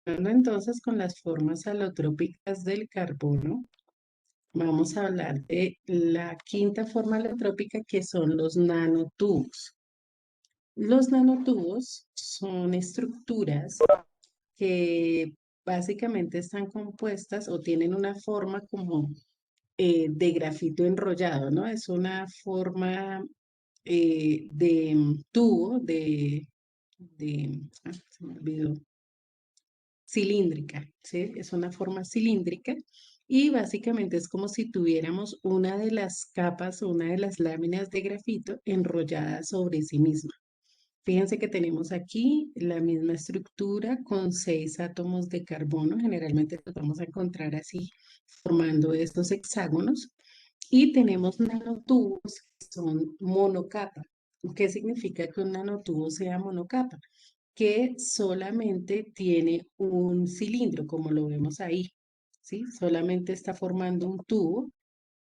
Continuando entonces con las formas alotrópicas del carbono, vamos a hablar de la quinta forma alotrópica que son los nanotubos. Los nanotubos son estructuras que básicamente están compuestas o tienen una forma como de grafito enrollado, ¿no? Es una forma de tubo, se me olvidó, cilíndrica, ¿sí? Es una forma cilíndrica y básicamente es como si tuviéramos una de las capas o una de las láminas de grafito enrollada sobre sí misma. Fíjense que tenemos aquí la misma estructura con 6 átomos de carbono. Generalmente los vamos a encontrar así, formando estos hexágonos. Y tenemos nanotubos que son monocapa. ¿Qué significa que un nanotubo sea monocapa? Que solamente tiene un cilindro, como lo vemos ahí, ¿sí? Solamente está formando un tubo,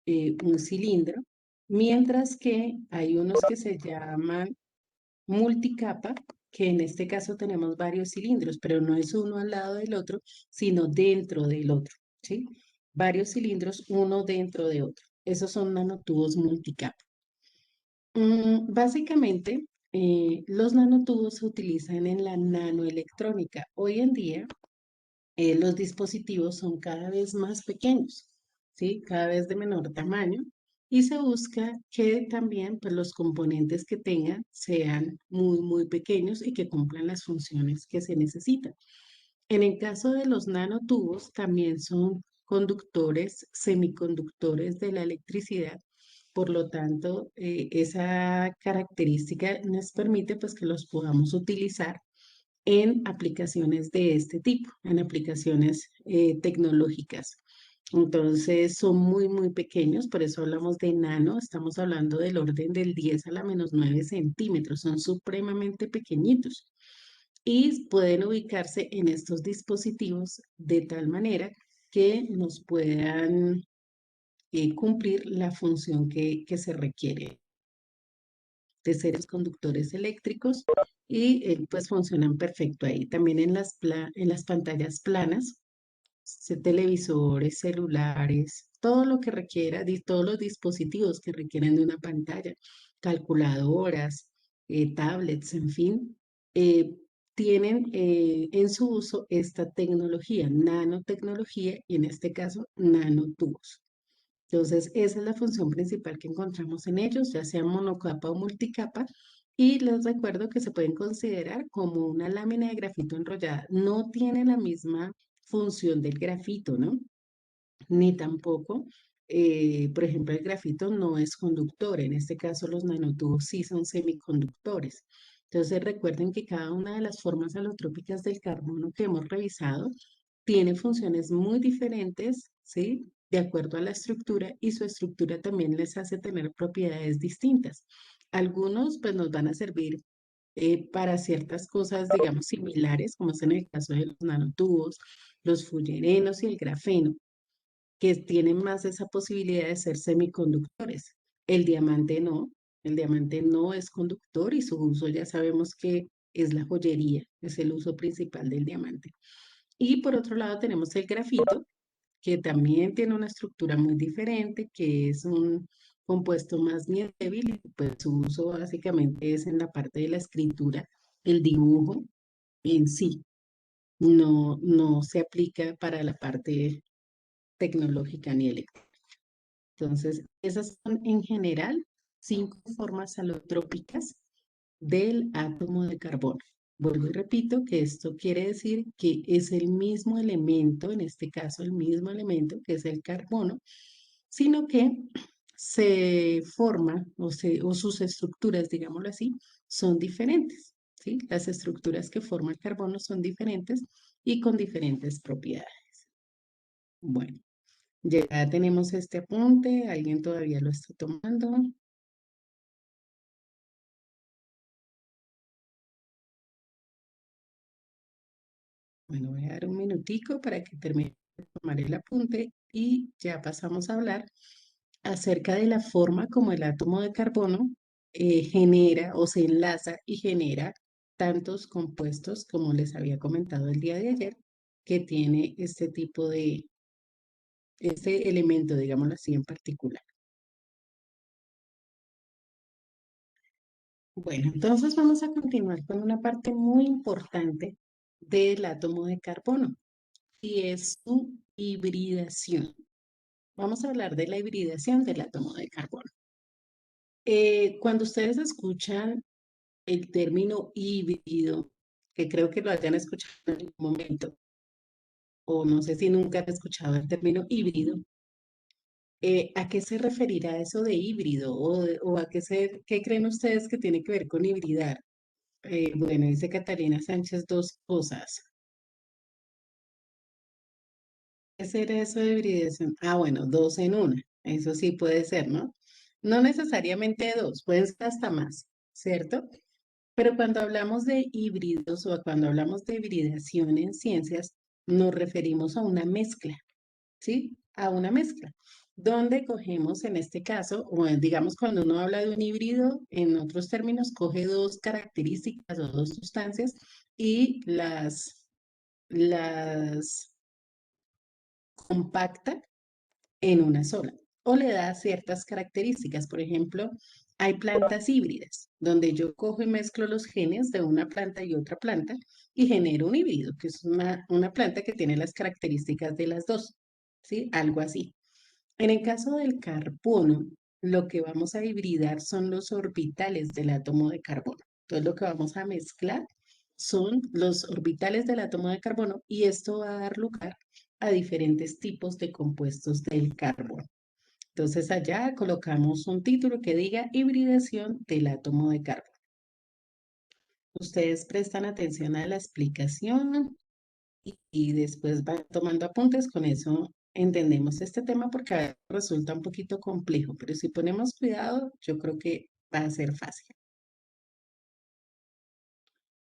un cilindro, mientras que hay unos que se llaman multicapa, que en este caso tenemos varios cilindros, pero no es uno al lado del otro, sino dentro del otro, ¿sí? Varios cilindros, uno dentro de otro. Esos son nanotubos multicapa. Básicamente, los nanotubos se utilizan en la nanoelectrónica. Hoy en día, los dispositivos son cada vez más pequeños, ¿sí? Cada vez de menor tamaño. Y se busca que también pues, los componentes que tengan sean muy pequeños y que cumplan las funciones que se necesitan. En el caso de los nanotubos, también son conductores, semiconductores de la electricidad. Por lo tanto, esa característica nos permite pues, que los podamos utilizar en aplicaciones de este tipo, en aplicaciones tecnológicas. Entonces son muy pequeños, por eso hablamos de nano, estamos hablando del orden del 10 a la menos 9 centímetros, son supremamente pequeñitos y pueden ubicarse en estos dispositivos de tal manera que nos puedan cumplir la función que se requiere de seres conductores eléctricos y pues funcionan perfecto ahí. También en las pantallas planas, televisores, celulares, todo lo que requiera, todos los dispositivos que requieren de una pantalla, calculadoras, tablets, en fin, eh, tienen en su uso esta tecnología, nanotecnología y en este caso nanotubos. Entonces, esa es la función principal que encontramos en ellos, ya sea monocapa o multicapa, y les recuerdo que se pueden considerar como una lámina de grafito enrollada. No tiene la misma función del grafito, ¿no? Ni tampoco, por ejemplo, el grafito no es conductor, en este caso los nanotubos sí son semiconductores. Entonces, recuerden que cada una de las formas alotrópicas del carbono que hemos revisado tiene funciones muy diferentes, ¿sí? De acuerdo a la estructura y su estructura también les hace tener propiedades distintas. Algunos pues nos van a servir para ciertas cosas, digamos, similares, como es en el caso de los nanotubos, los fullerenos y el grafeno, que tienen más esa posibilidad de ser semiconductores. El diamante no, el diamante no es conductor y su uso ya sabemos que es la joyería, es el uso principal del diamante. Y por otro lado tenemos el grafito, que también tiene una estructura muy diferente, que es un compuesto más bien débil, y pues su uso básicamente es en la parte de la escritura, el dibujo en sí, no se aplica para la parte tecnológica ni eléctrica. Entonces, esas son en general 5 formas alotrópicas del átomo de carbono. Vuelvo y repito que esto quiere decir que es el mismo elemento, en este caso el mismo elemento que es el carbono, sino que se forma o sus estructuras, digámoslo así, son diferentes. ¿Sí? Las estructuras que forma el carbono son diferentes y con diferentes propiedades. Bueno, ya tenemos este apunte, ¿alguien todavía lo está tomando? Bueno, voy a dar un minutico para que termine de tomar el apunte y ya pasamos a hablar acerca de la forma como el átomo de carbono genera o se enlaza y genera tantos compuestos como les había comentado el día de ayer que tiene este tipo de, este elemento, digámoslo así, en particular. Bueno, entonces vamos a continuar con una parte muy importante del átomo de carbono y es su hibridación. Vamos a hablar de la hibridación del átomo de carbono. Cuando ustedes escuchan el término híbrido, que creo que lo hayan escuchado en algún momento, o no sé si nunca han escuchado el término híbrido, ¿a qué se referirá eso de híbrido? ¿O a qué creen ustedes que tiene que ver con hibridar? Bueno, dice Catalina Sánchez dos cosas. ¿Qué será eso de hibridación? Ah, bueno, dos en una. Eso sí puede ser, ¿no? No necesariamente dos, pueden ser hasta más, ¿cierto? Pero cuando hablamos de híbridos o cuando hablamos de hibridación en ciencias, nos referimos a una mezcla, ¿sí? A una mezcla, donde cogemos en este caso, o digamos cuando uno habla de un híbrido, en otros términos, coge dos características o dos sustancias y las compacta en una sola o le da ciertas características. Por ejemplo, hay plantas híbridas, donde yo cojo y mezclo los genes de una planta y otra planta y genero un híbrido, que es una planta que tiene las características de las dos, ¿sí? Algo así. En el caso del carbono, lo que vamos a hibridar son los orbitales del átomo de carbono. Entonces, lo que vamos a mezclar son los orbitales del átomo de carbono y esto va a dar lugar a diferentes tipos de compuestos del carbono. Entonces, allá colocamos un título que diga hibridación del átomo de carbono. Ustedes prestan atención a la explicación y después van tomando apuntes. Con eso entendemos este tema porque a veces resulta un poquito complejo, pero si ponemos cuidado, yo creo que va a ser fácil.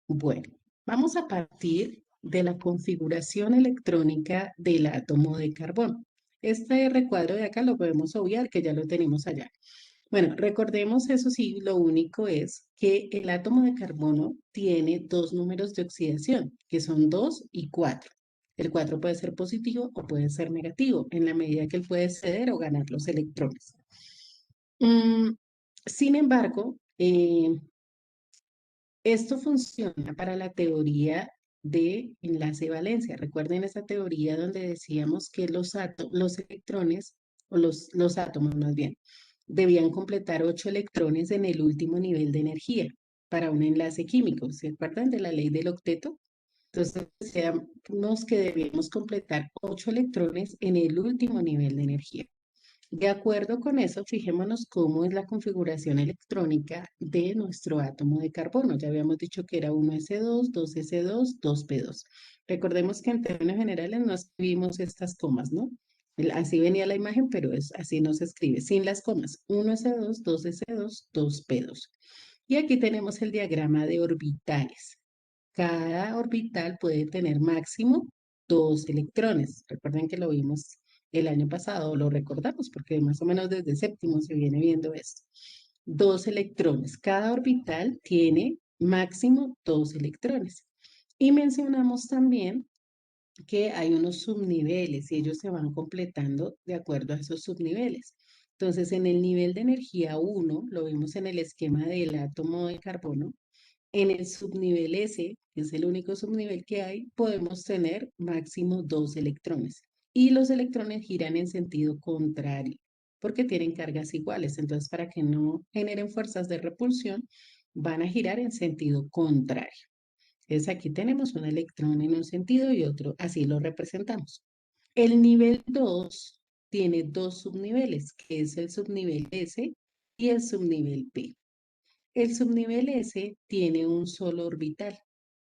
Bueno, vamos a partir de la configuración electrónica del átomo de carbono. Este recuadro de acá lo podemos obviar, que ya lo tenemos allá. Bueno, recordemos eso sí, lo único es que el átomo de carbono tiene dos números de oxidación, que son 2 y 4. El 4 puede ser positivo o puede ser negativo, en la medida que él puede ceder o ganar los electrones. Mm, Sin embargo, esto funciona para la teoría de enlace-valencia. Recuerden esa teoría donde decíamos que los electrones, o los átomos más bien, debían completar 8 electrones en el último nivel de energía para un enlace químico. ¿Se acuerdan de la ley del octeto? Entonces, decíamos que debíamos completar 8 electrones en el último nivel de energía. De acuerdo con eso, fijémonos cómo es la configuración electrónica de nuestro átomo de carbono. Ya habíamos dicho que era 1s2, 2s2, 2p2. Recordemos que en términos generales no escribimos estas comas, ¿no? Así venía la imagen, pero así no se escribe, sin las comas. 1s2, 2s2, 2p2. Y aquí tenemos el diagrama de orbitales. Cada orbital puede tener máximo dos electrones. Recuerden que lo vimos el año pasado, lo recordamos porque más o menos desde séptimo se viene viendo esto. Dos electrones. Cada orbital tiene máximo dos electrones. Y mencionamos también que hay unos subniveles y ellos se van completando de acuerdo a esos subniveles. Entonces, en el nivel de energía 1, lo vimos en el esquema del átomo de carbono, en el subnivel S, que es el único subnivel que hay, podemos tener máximo dos electrones. Y los electrones giran en sentido contrario, porque tienen cargas iguales. Entonces, para que no generen fuerzas de repulsión, van a girar en sentido contrario. Entonces, aquí tenemos un electrón en un sentido y otro, así lo representamos. El nivel 2 tiene dos subniveles, que es el subnivel S y el subnivel P. El subnivel S tiene un solo orbital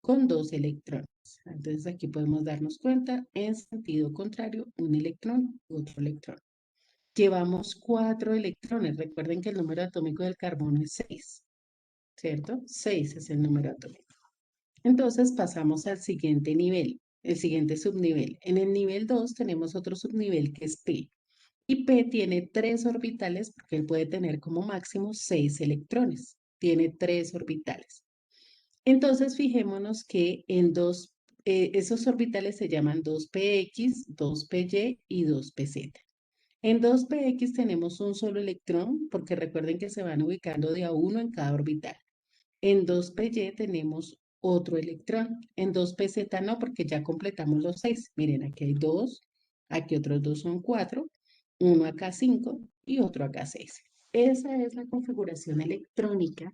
con dos electrones. Entonces aquí podemos darnos cuenta en sentido contrario, un electrón y otro electrón. Llevamos cuatro electrones. Recuerden que el número atómico del carbono es 6, ¿cierto? 6 es el número atómico. Entonces pasamos al siguiente nivel, el siguiente subnivel. En el nivel 2 tenemos otro subnivel que es P. Y P tiene tres orbitales porque él puede tener como máximo 6 electrones. Tiene tres orbitales. Entonces, fijémonos que esos orbitales se llaman 2px, 2py y 2pz. En 2px tenemos un solo electrón, porque recuerden que se van ubicando de a uno en cada orbital. En 2py tenemos otro electrón. En 2pz no, porque ya completamos los 6. Miren, aquí hay 2, aquí otros 2 son 4, uno acá 5 y otro acá 6. Esa es la configuración electrónica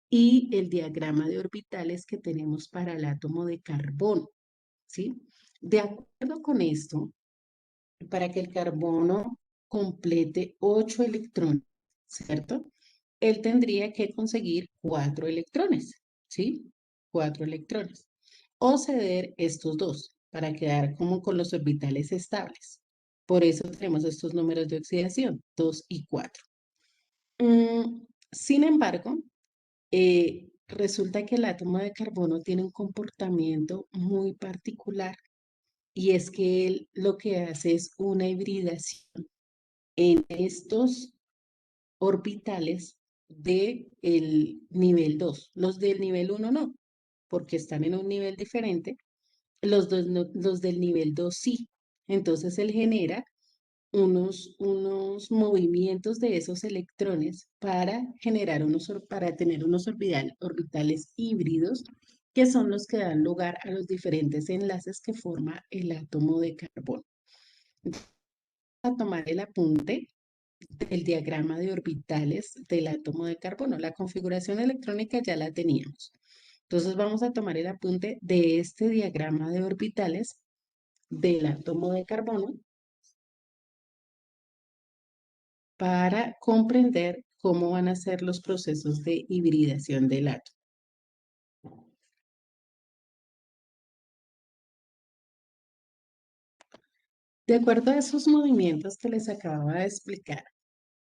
y el diagrama de orbitales que tenemos para el átomo de carbono, ¿sí? De acuerdo con esto, para que el carbono complete 8 electrones, ¿cierto? Él tendría que conseguir 4 electrones, ¿sí? 4 electrones. O ceder estos dos para quedar como con los orbitales estables. Por eso tenemos estos números de oxidación, 2 y 4. Sin embargo, resulta que el átomo de carbono tiene un comportamiento muy particular y es que él lo que hace es una hibridación en estos orbitales del nivel 2. Los del nivel 1 no, porque están en un nivel diferente. Los del nivel 2 sí. Entonces él genera unos movimientos de esos electrones para generar para tener unos orbitales híbridos que son los que dan lugar a los diferentes enlaces que forma el átomo de carbono. A tomar el apunte del diagrama de orbitales del átomo de carbono. La configuración electrónica ya la teníamos. Entonces vamos a tomar el apunte de este diagrama de orbitales del átomo de carbono para comprender cómo van a ser los procesos de hibridación del átomo. De acuerdo a esos movimientos que les acababa de explicar,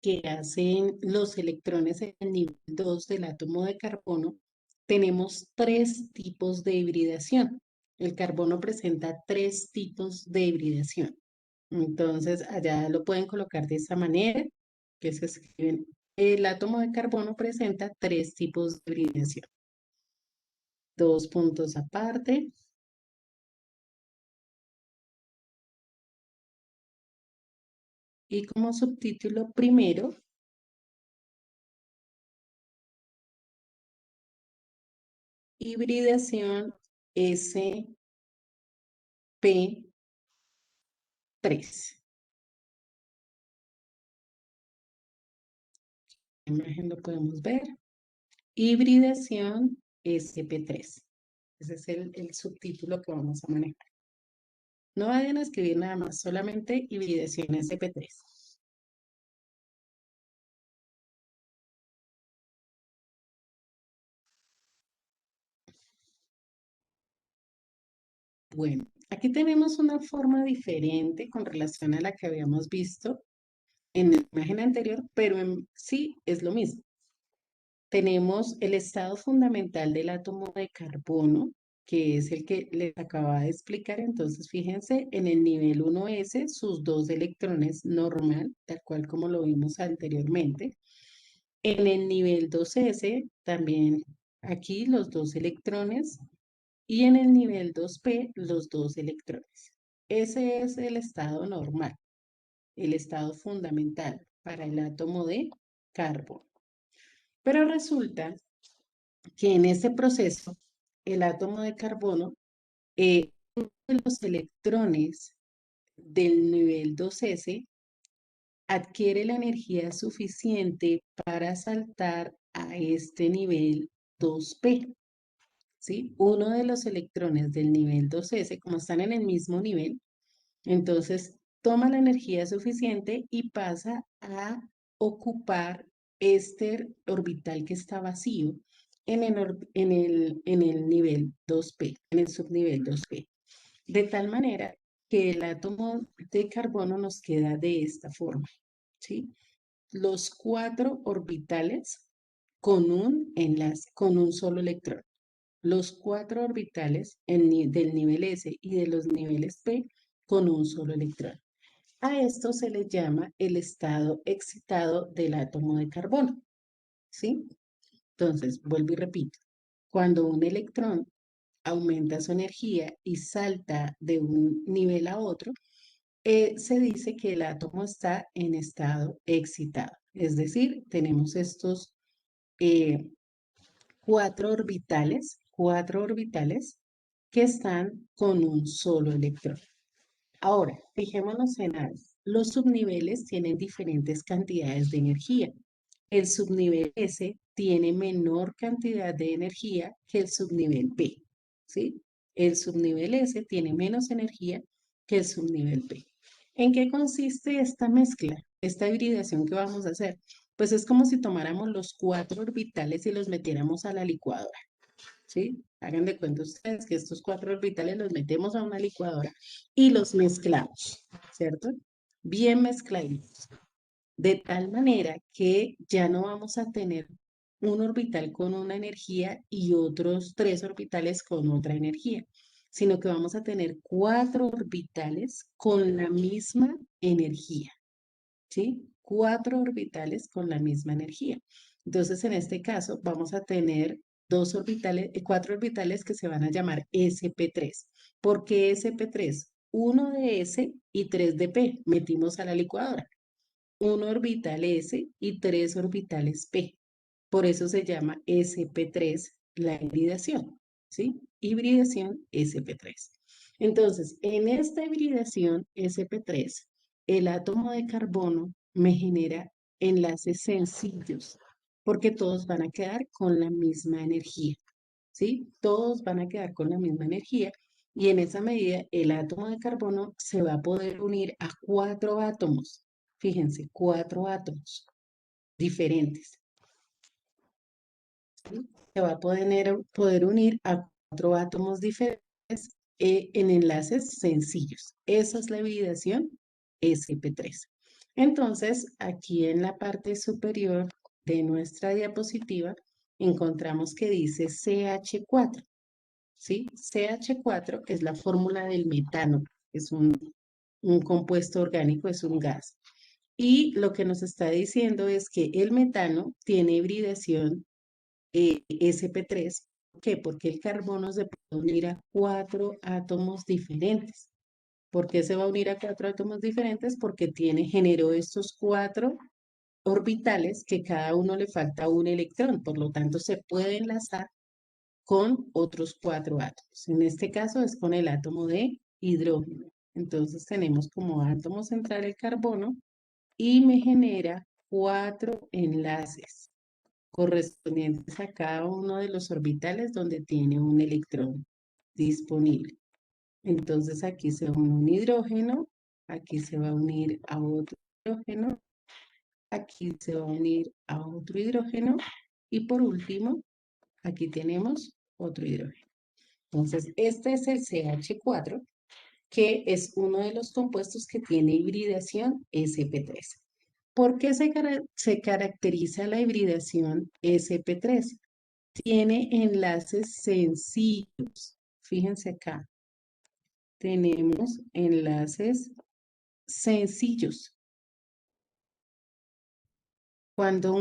que hacen los electrones en el nivel 2 del átomo de carbono, tenemos 3 tipos de hibridación. El carbono presenta 3 tipos de hibridación. Entonces, allá lo pueden colocar de esta manera, que se escriben. El átomo de carbono presenta 3 tipos de hibridación. 2 puntos aparte. Y como subtítulo primero, hibridación sp3. La imagen lo podemos ver. Hibridación sp3. Ese es el subtítulo que vamos a manejar. No vayan a escribir nada más, solamente hibridación sp3. Bueno, aquí tenemos una forma diferente con relación a la que habíamos visto en la imagen anterior, pero en sí es lo mismo. Tenemos el estado fundamental del átomo de carbono, que es el que les acababa de explicar. Entonces, fíjense, en el nivel 1s, sus 2 electrones normal, tal cual como lo vimos anteriormente. En el nivel 2s, también aquí los 2 electrones. Y en el nivel 2p, los 2 electrones. Ese es el estado normal, el estado fundamental para el átomo de carbono. Pero resulta que en ese proceso, el átomo de carbono, uno de los electrones del nivel 2s adquiere la energía suficiente para saltar a este nivel 2p, ¿sí? Uno de los electrones del nivel 2s, como están en el mismo nivel, entonces toma la energía suficiente y pasa a ocupar este orbital que está vacío en el nivel 2p, en el subnivel 2p. De tal manera que el átomo de carbono nos queda de esta forma, ¿sí? Los 4 orbitales con un enlace, con un solo electrón. Los 4 orbitales del nivel S y de los niveles P con un solo electrón. A esto se le llama el estado excitado del átomo de carbono, ¿sí? Entonces, vuelvo y repito. Cuando un electrón aumenta su energía y salta de un nivel a otro, se dice que el átomo está en estado excitado. Es decir, tenemos estos eh, cuatro orbitales que están con un solo electrón. Ahora, fijémonos en algo. Los subniveles tienen diferentes cantidades de energía. El subnivel S tiene menor cantidad de energía que el subnivel P, ¿sí? El subnivel S tiene menos energía que el subnivel P. ¿En qué consiste esta mezcla, esta hibridación que vamos a hacer? Pues es como si tomáramos los cuatro orbitales y los metiéramos a la licuadora. ¿Sí? Hagan de cuenta ustedes que estos cuatro orbitales los metemos a una licuadora y los mezclamos, ¿cierto? Bien mezcladitos, de tal manera que ya no vamos a tener un orbital con una energía y otros tres orbitales con otra energía, sino que vamos a tener cuatro orbitales con la misma energía. ¿Sí? Cuatro orbitales con la misma energía. Entonces, en este caso, vamos a tener cuatro orbitales que se van a llamar sp3. ¿Por qué sp3? Uno de S y tres de P. Metimos a la licuadora. Un orbital S y tres orbitales P. Por eso se llama sp3 la hibridación, ¿sí? Hibridación sp3. Entonces, en esta hibridación sp3, el átomo de carbono me genera enlaces sencillos, porque todos van a quedar con la misma energía, ¿sí? Todos van a quedar con la misma energía y en esa medida el átomo de carbono se va a poder unir a cuatro átomos. Fíjense, cuatro átomos diferentes. Se va a poder unir a cuatro átomos diferentes en enlaces sencillos. Esa es la hibridación sp3. Entonces, aquí en la parte superior de nuestra diapositiva encontramos que dice CH4, ¿sí? CH4 es la fórmula del metano, es un compuesto orgánico, es un gas. Y lo que nos está diciendo es que el metano tiene hibridación sp3. ¿Por qué? Porque el carbono se puede unir a cuatro átomos diferentes. ¿Por qué se va a unir a cuatro átomos diferentes? Porque generó estos cuatro orbitales que cada uno le falta un electrón, por lo tanto se puede enlazar con otros cuatro átomos. En este caso es con el átomo de hidrógeno. Entonces tenemos como átomo central el carbono y me genera cuatro enlaces correspondientes a cada uno de los orbitales donde tiene un electrón disponible. Entonces aquí se une un hidrógeno, aquí se va a unir a otro hidrógeno, aquí se va a unir a otro hidrógeno y por último, aquí tenemos otro hidrógeno. Entonces, este es el CH4, que es uno de los compuestos que tiene hibridación sp3. ¿Por qué se caracteriza la hibridación sp3? Tiene enlaces sencillos. Fíjense acá. Tenemos enlaces sencillos. Cuando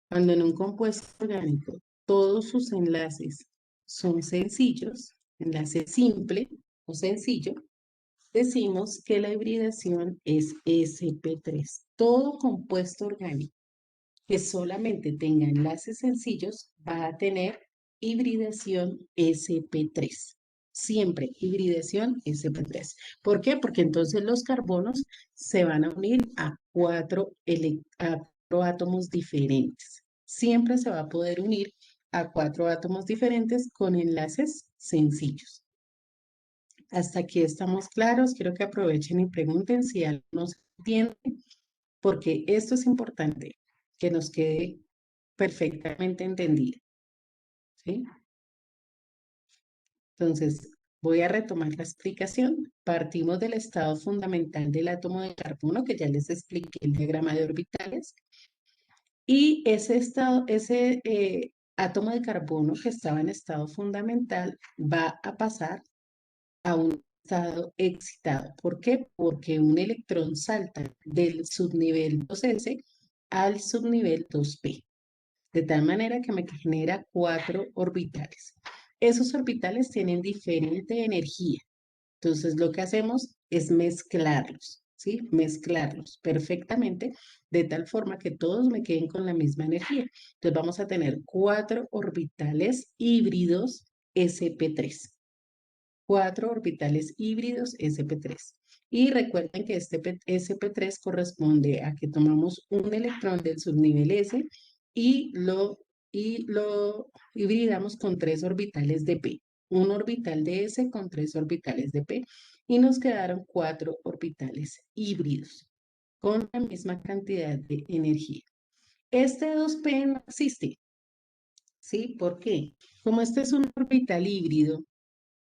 cuando en un compuesto orgánico todos sus enlaces son sencillos, enlace simple o sencillo, decimos que la hibridación es sp3. Todo compuesto orgánico que solamente tenga enlaces sencillos va a tener hibridación sp3. Siempre hibridación sp3. ¿Por qué? Porque entonces los carbonos se van a unir a cuatro átomos diferentes. Siempre se va a poder unir a cuatro átomos diferentes con enlaces sencillos. Hasta aquí estamos claros. Quiero que aprovechen y pregunten si algo no se entiende, porque esto es importante, que nos quede perfectamente entendido, ¿sí? Entonces, voy a retomar la explicación. Partimos del estado fundamental del átomo de carbono, que ya les expliqué el diagrama de orbitales, y ese átomo de carbono que estaba en estado fundamental va a pasar a un estado excitado. ¿Por qué? Porque un electrón salta del subnivel 2s al subnivel 2p, de tal manera que me genera cuatro orbitales. Esos orbitales tienen diferente energía. Entonces, lo que hacemos es mezclarlos, ¿sí? Mezclarlos perfectamente de tal forma que todos me queden con la misma energía. Entonces, vamos a tener cuatro orbitales híbridos sp3. Cuatro orbitales híbridos sp3. Y recuerden que este sp3 corresponde a que tomamos un electrón del subnivel S y lo hibridamos con tres orbitales de p. Un orbital de S con tres orbitales de p. Y nos quedaron cuatro orbitales híbridos con la misma cantidad de energía. Este 2p no existe, ¿sí? ¿Por qué? Como este es un orbital híbrido,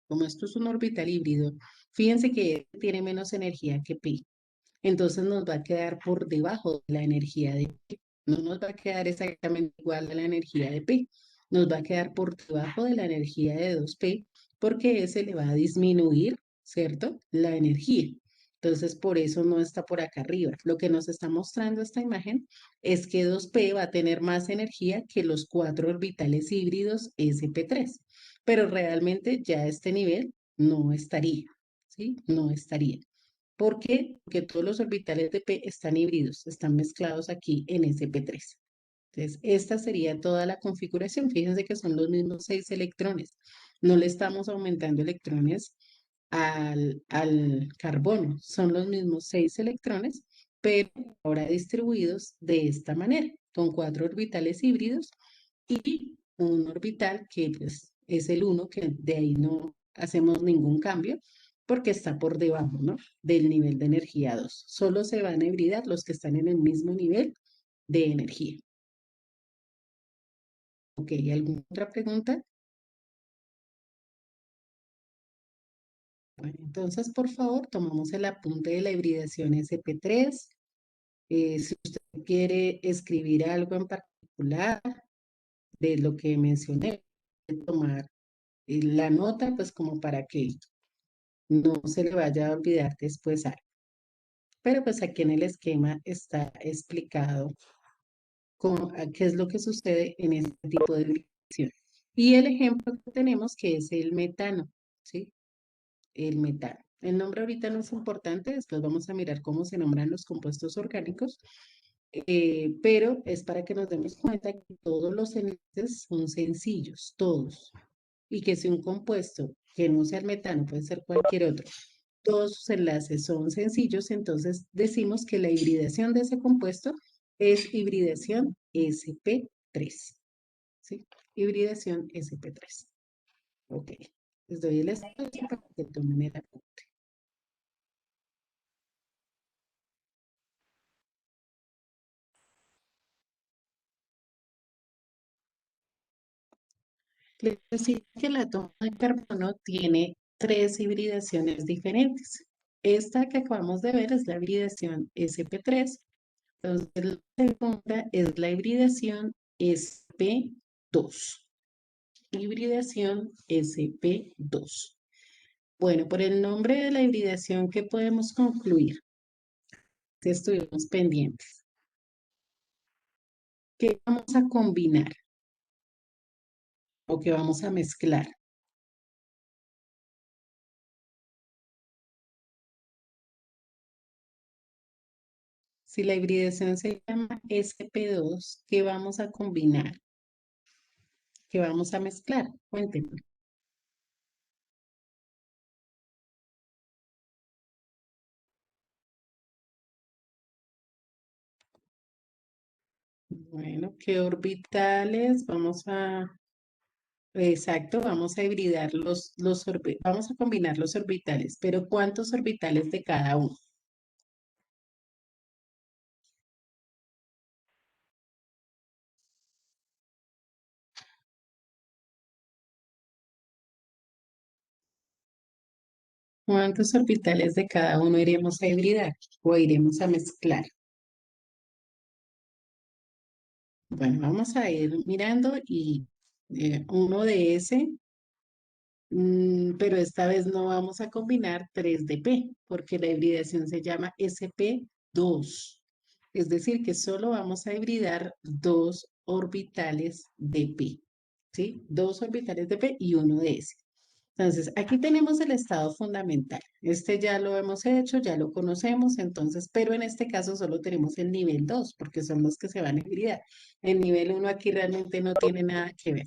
como esto es un orbital híbrido, fíjense que tiene menos energía que pi. Entonces nos va a quedar por debajo de la energía de pi. No nos va a quedar exactamente igual a la energía de pi. Nos va a quedar por debajo de la energía de 2p porque ese le va a disminuir, ¿cierto? La energía. Entonces, por eso no está por acá arriba. Lo que nos está mostrando esta imagen es que 2p va a tener más energía que los cuatro orbitales híbridos sp3, pero realmente ya a este nivel no estaría, ¿sí? No estaría. ¿Por qué? Porque todos los orbitales de p están híbridos, están mezclados aquí en sp3. Entonces, esta sería toda la configuración. Fíjense que son los mismos 6 electrones. No le estamos aumentando electrones al carbono. Son los mismos 6 electrones, pero ahora distribuidos de esta manera, con cuatro orbitales híbridos y un orbital que pues, es el uno, que de ahí no hacemos ningún cambio porque está por debajo, ¿no? Del nivel de energía 2. Solo se van a hibridar los que están en el mismo nivel de energía. Ok, ¿alguna otra pregunta? Bueno, entonces, por favor, tomamos el apunte de la hibridación sp3. Si usted quiere escribir algo en particular de lo que mencioné, puede tomar la nota, pues como para que no se le vaya a olvidar después algo. Pero pues aquí en el esquema está explicado qué es lo que sucede en este tipo de hibridación. Y el ejemplo que tenemos que es el metano, ¿sí? El metano. El nombre ahorita no es importante, después vamos a mirar cómo se nombran los compuestos orgánicos, pero es para que nos demos cuenta que todos los enlaces son sencillos, todos, y que si un compuesto que no sea el metano, puede ser cualquier otro, todos sus enlaces son sencillos, entonces decimos que la hibridación de ese compuesto es hibridación sp3, ¿sí? Hibridación sp3. Ok, les doy el espacio para que tomen el apunte. Les decía que la toma de carbono tiene tres hibridaciones diferentes. Esta que acabamos de ver es la hibridación sp3. Entonces, la segunda es la hibridación sp2. Hibridación sp2. Bueno, por el nombre de la hibridación, ¿qué podemos concluir? Que estuvimos pendientes. ¿Qué vamos a combinar o qué vamos a mezclar? Si la hibridación se llama sp2, ¿qué vamos a combinar? ¿Qué vamos a mezclar? Cuéntenme. Bueno, ¿qué orbitales? Exacto, vamos a hibridar vamos a combinar los orbitales, pero ¿cuántos orbitales de cada uno? ¿Cuántos orbitales de cada uno iremos a hibridar o iremos a mezclar? Bueno, vamos a ir mirando y uno de ese, pero esta vez no vamos a combinar 3 de P, porque la hibridación se llama sp2. Es decir, que solo vamos a hibridar dos orbitales de P. ¿sí? Dos orbitales de p y uno de s. Entonces, aquí tenemos el estado fundamental. Este ya lo hemos hecho, ya lo conocemos, entonces, pero en este caso solo tenemos el nivel 2 porque son los que se van a hibridar. El nivel uno aquí realmente no tiene nada que ver.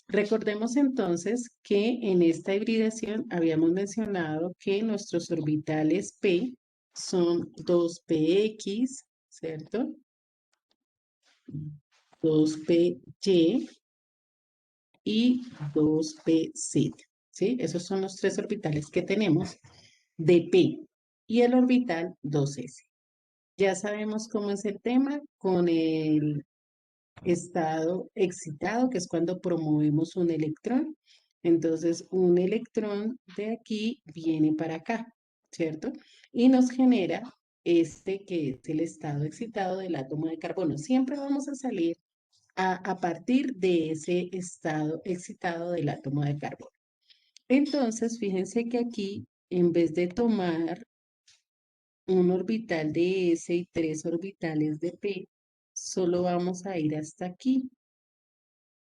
Recordemos entonces que en esta hibridación habíamos mencionado que nuestros orbitales p son 2px, ¿cierto? 2py y 2pz, ¿sí? Esos son los tres orbitales que tenemos de p y el orbital 2s. Ya sabemos cómo es el tema con el estado excitado, que es cuando promovemos un electrón. Entonces, un electrón de aquí viene para acá, ¿cierto? Y nos genera este que es el estado excitado del átomo de carbono. Siempre vamos a salir a partir de ese estado excitado del átomo de carbono. Entonces, fíjense que aquí, en vez de tomar un orbital de S y tres orbitales de P, solo vamos a ir hasta aquí.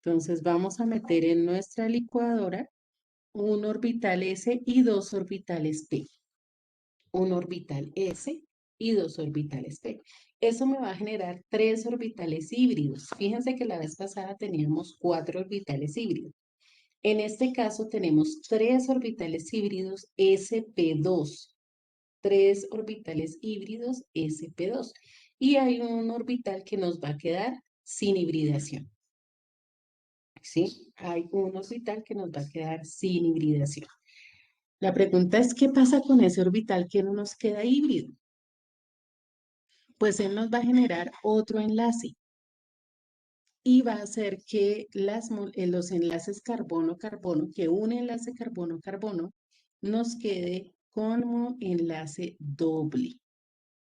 Entonces vamos a meter en nuestra licuadora un orbital S y dos orbitales P. Un orbital S y dos orbitales P. Eso me va a generar tres orbitales híbridos. Fíjense que la vez pasada teníamos cuatro orbitales híbridos. En este caso tenemos tres orbitales híbridos sp2. Tres orbitales híbridos sp2. Y hay un orbital que nos va a quedar sin hibridación. ¿Sí? Hay un orbital que nos va a quedar sin hibridación. La pregunta es, ¿qué pasa con ese orbital que no nos queda híbrido? Pues él nos va a generar otro enlace y va a hacer que los enlaces carbono-carbono, que un enlace carbono-carbono, nos quede como enlace doble.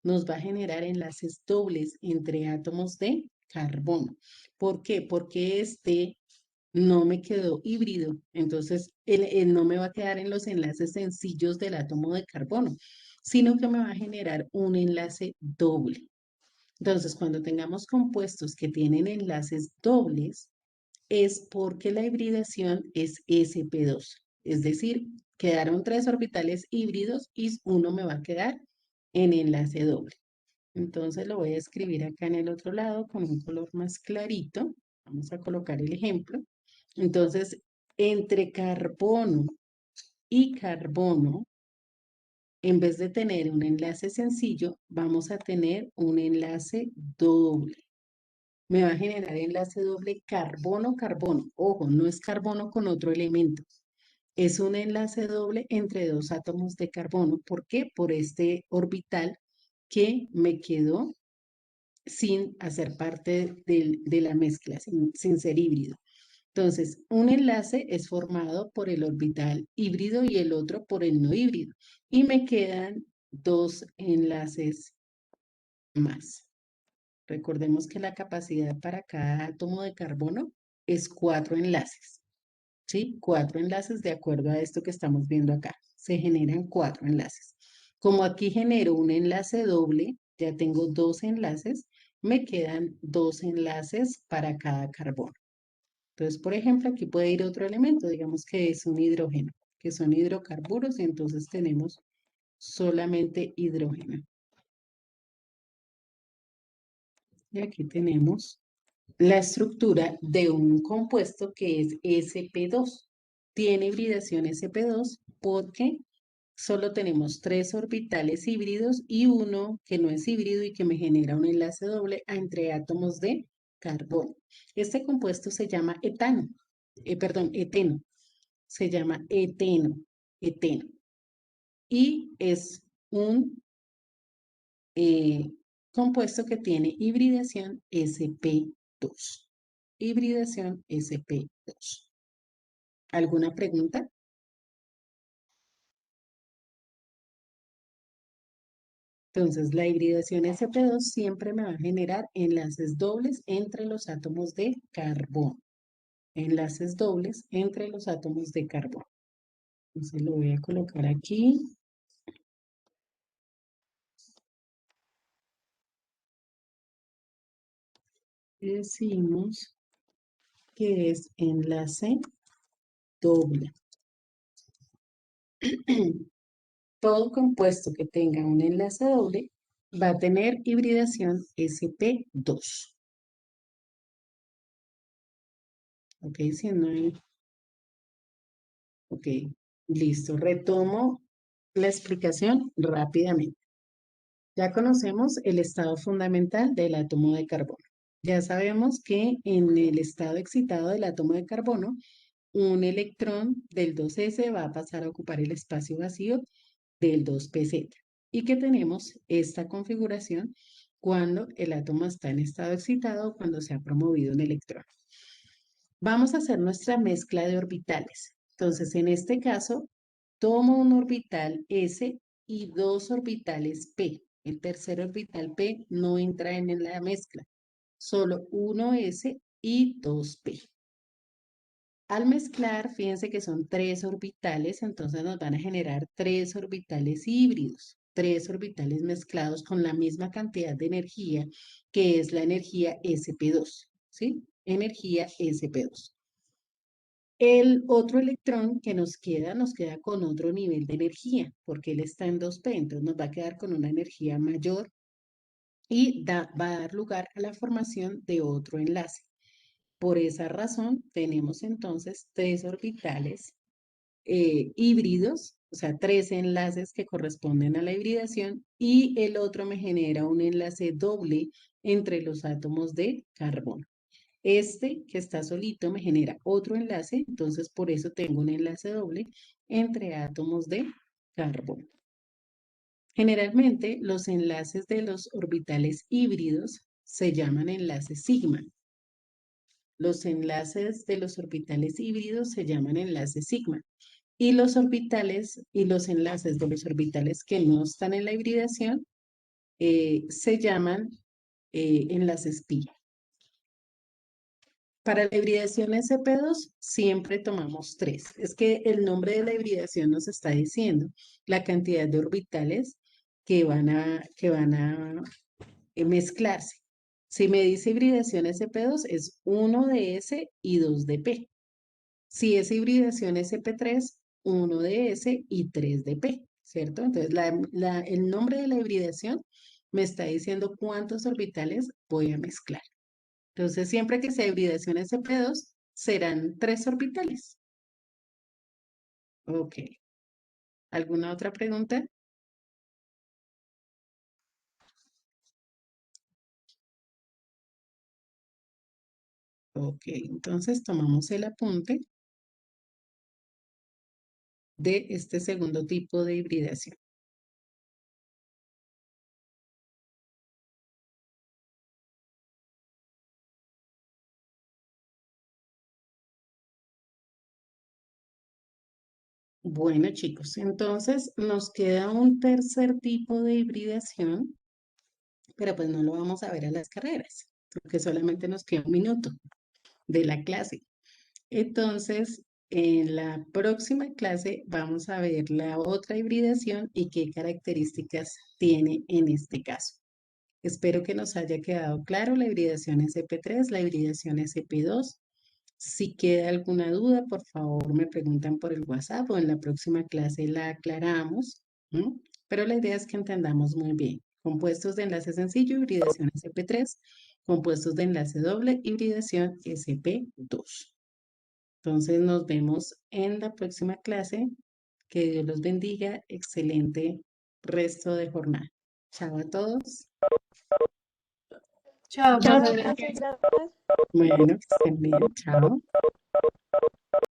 Nos va a generar enlaces dobles entre átomos de carbono. ¿Por qué? Porque este no me quedó híbrido, entonces él no me va a quedar en los enlaces sencillos del átomo de carbono, sino que me va a generar un enlace doble. Entonces, cuando tengamos compuestos que tienen enlaces dobles, es porque la hibridación es sp2, es decir, quedaron tres orbitales híbridos y uno me va a quedar en enlace doble. Entonces lo voy a escribir acá en el otro lado con un color más clarito. Vamos a colocar el ejemplo. Entonces, entre carbono y carbono, en vez de tener un enlace sencillo, vamos a tener un enlace doble. Me va a generar enlace doble carbono-carbono. Ojo, no es carbono con otro elemento. Es un enlace doble entre dos átomos de carbono. ¿Por qué? Por este orbital que me quedó sin hacer parte de la mezcla, sin ser híbrido. Entonces, un enlace es formado por el orbital híbrido y el otro por el no híbrido. Y me quedan dos enlaces más. Recordemos que la capacidad para cada átomo de carbono es cuatro enlaces, ¿sí? Cuatro enlaces de acuerdo a esto que estamos viendo acá. Se generan cuatro enlaces. Como aquí genero un enlace doble, ya tengo dos enlaces, me quedan dos enlaces para cada carbono. Entonces, por ejemplo, aquí puede ir otro elemento, digamos que es un hidrógeno, que son hidrocarburos y entonces tenemos solamente hidrógeno. Y aquí tenemos la estructura de un compuesto que es sp2. Tiene hibridación sp2 porque solo tenemos tres orbitales híbridos y uno que no es híbrido y que me genera un enlace doble entre átomos de carbono. Este compuesto se llama etano, perdón, eteno. Se llama eteno. Y es un eh, compuesto que tiene hibridación sp2. Hibridación sp2. ¿Alguna pregunta? Entonces, la hibridación sp2 siempre me va a generar enlaces dobles entre los átomos de carbono. Enlaces dobles entre los átomos de carbono. Entonces, lo voy a colocar aquí. Y decimos que es enlace doble. Todo compuesto que tenga un enlace doble va a tener hibridación sp2. Ok, si no hay... Ok, listo. Retomo la explicación rápidamente. Ya conocemos el estado fundamental del átomo de carbono. Ya sabemos que en el estado excitado del átomo de carbono, un electrón del 2s va a pasar a ocupar el espacio vacío del 2pz y que tenemos esta configuración cuando el átomo está en estado excitado, cuando se ha promovido un electrón. Vamos a hacer nuestra mezcla de orbitales. Entonces, en este caso, tomo un orbital S y dos orbitales P. El tercer orbital P no entra en la mezcla, solo uno S y dos P. Al mezclar, fíjense que son tres orbitales, entonces nos van a generar tres orbitales híbridos, tres orbitales mezclados con la misma cantidad de energía, que es la energía sp2, ¿sí? Energía sp2. El otro electrón que nos queda con otro nivel de energía, porque él está en 2p, entonces nos va a quedar con una energía mayor y va a dar lugar a la formación de otro enlace. Por esa razón, tenemos entonces tres orbitales híbridos, o sea, tres enlaces que corresponden a la hibridación y el otro me genera un enlace doble entre los átomos de carbono. Este que está solito me genera otro enlace, entonces por eso tengo un enlace doble entre átomos de carbono. Generalmente los enlaces de los orbitales híbridos se llaman enlaces sigma. Los enlaces de los orbitales híbridos se llaman enlaces sigma. Y los orbitales y los enlaces de los orbitales que no están en la hibridación se llaman enlaces pi. Para la hibridación sp2 siempre tomamos 3. Es que el nombre de la hibridación nos está diciendo la cantidad de orbitales que van a mezclarse. Si me dice hibridación sp2 es 1 de S y 2 de P. Si es hibridación sp3, 1 de S y 3 de P, ¿cierto? Entonces el nombre de la hibridación me está diciendo cuántos orbitales voy a mezclar. Entonces, siempre que sea hibridación sp2, serán 3 orbitales. Ok. ¿Alguna otra pregunta? Ok, entonces tomamos el apunte de este segundo tipo de hibridación. Bueno, chicos, entonces nos queda un tercer tipo de hibridación, pero pues no lo vamos a ver a las carreras, porque solamente nos queda un minuto de la clase. Entonces, en la próxima clase vamos a ver la otra hibridación y qué características tiene en este caso. Espero que nos haya quedado claro la hibridación sp3, la hibridación sp2. Si queda alguna duda, por favor me preguntan por el WhatsApp o en la próxima clase la aclaramos. ¿M? Pero la idea es que entendamos muy bien. Compuestos de enlace sencillo, hibridación sp3. Compuestos de enlace doble, hibridación sp2. Entonces nos vemos en la próxima clase. Que Dios los bendiga. Excelente resto de jornada. Chao a todos. Chao, Chao, profe, profe, gracias. gracias. Bueno, que estén bien. Chao.